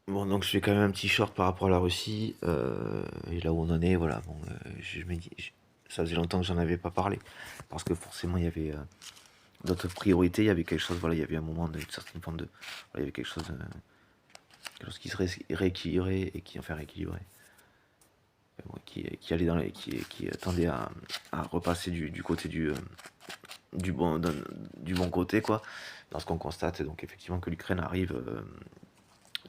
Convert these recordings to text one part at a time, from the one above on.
Bon, donc je fais quand même un petit short par rapport à la Russie, et là où on en est, voilà. Bon, je me dis, ça faisait longtemps que j'en avais pas parlé, parce que forcément il y avait d'autres priorités, il y avait quelque chose, voilà, il y avait un moment d'une certaine forme de, voilà, il y avait quelque chose qui se rééquilibrait et qui, enfin rééquilibrait, bon, qui allait qui tendait à repasser du côté du bon, du bon côté, quoi, dans ce qu'on constate, donc effectivement que l'Ukraine arrive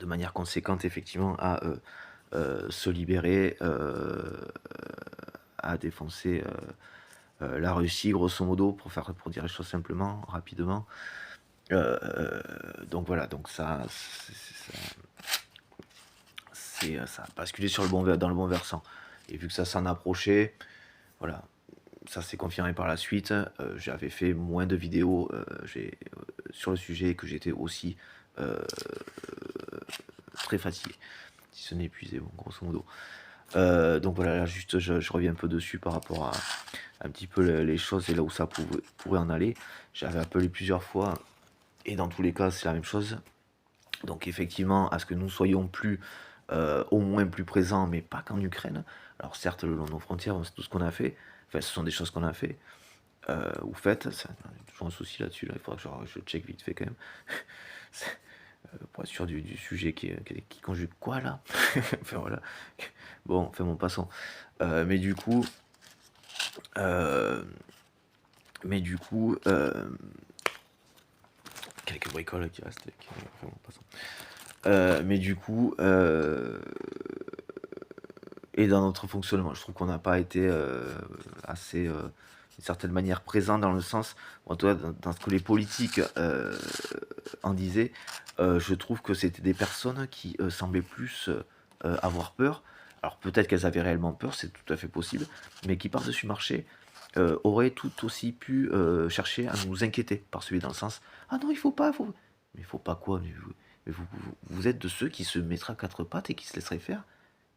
de manière conséquente, effectivement, à se libérer, à défoncer la Russie, grosso modo, pour dire les choses simplement, rapidement. Donc voilà, donc ça a basculé sur dans le bon versant. Et vu que ça s'en approchait, voilà, ça s'est confirmé par la suite. J'avais fait moins de vidéos sur le sujet, que j'étais aussi euh, très fatigué, si ce n'est épuisé, bon, grosso modo. Donc voilà, là juste je reviens un peu dessus par rapport à un petit peu les choses et là où ça pourrait en aller. J'avais appelé plusieurs fois et dans tous les cas c'est la même chose. Donc effectivement, à ce que nous soyons plus, au moins plus présents, mais pas qu'en Ukraine. Alors certes, le long de nos frontières, c'est tout ce qu'on a fait. Enfin, ce sont des choses qu'on a fait ou faites. Il y a toujours un souci là-dessus. Là. Il faudra que je check vite fait quand même. Pour être sûr du sujet qui conjugue quoi là. Enfin voilà. Bon, enfin bon, passons. Mais du coup, euh, quelques bricoles qui restent. Enfin bon, passons. Mais du coup, et dans notre fonctionnement, je trouve qu'on n'a pas été assez, d'une certaine manière, présent dans le sens, en tout cas, dans ce que les politiques en disaient. Je trouve que c'était des personnes qui semblaient plus avoir peur. Alors peut-être qu'elles avaient réellement peur, c'est tout à fait possible, mais qui par-dessus marché auraient tout aussi pu chercher à nous inquiéter par celui dans le sens ah non il faut pas, mais il faut pas quoi, vous êtes de ceux qui se mettraient à quatre pattes et qui se laisseraient faire,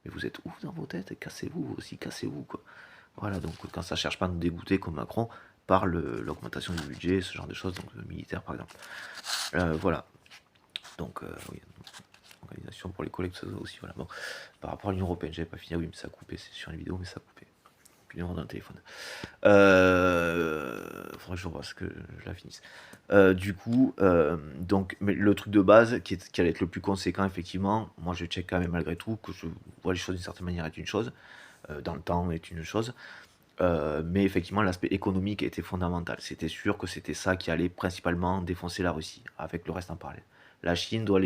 mais vous êtes ouf dans vos têtes, cassez-vous vous aussi, cassez-vous quoi. Voilà, donc quand ça cherche pas à nous dégoûter comme Macron par l'augmentation du budget, ce genre de choses, donc militaire par exemple. Voilà, donc oui, organisation pour les collègues, ça aussi, voilà. Bon, par rapport à l'Union Européenne, j'avais pas fini, oui, mais ça a coupé, c'est sur les vidéos, mais ça a coupé. Puis numéro d'un téléphone. Faudrait que je revoie ce que je la finisse. Du coup, donc, mais le truc de base qui allait être le plus conséquent, effectivement, moi je check quand même malgré tout que je vois les choses d'une certaine manière est une chose, dans le temps est une chose, mais effectivement l'aspect économique était fondamental. C'était sûr que c'était ça qui allait principalement défoncer la Russie, avec le reste en parallèle. La Chine doit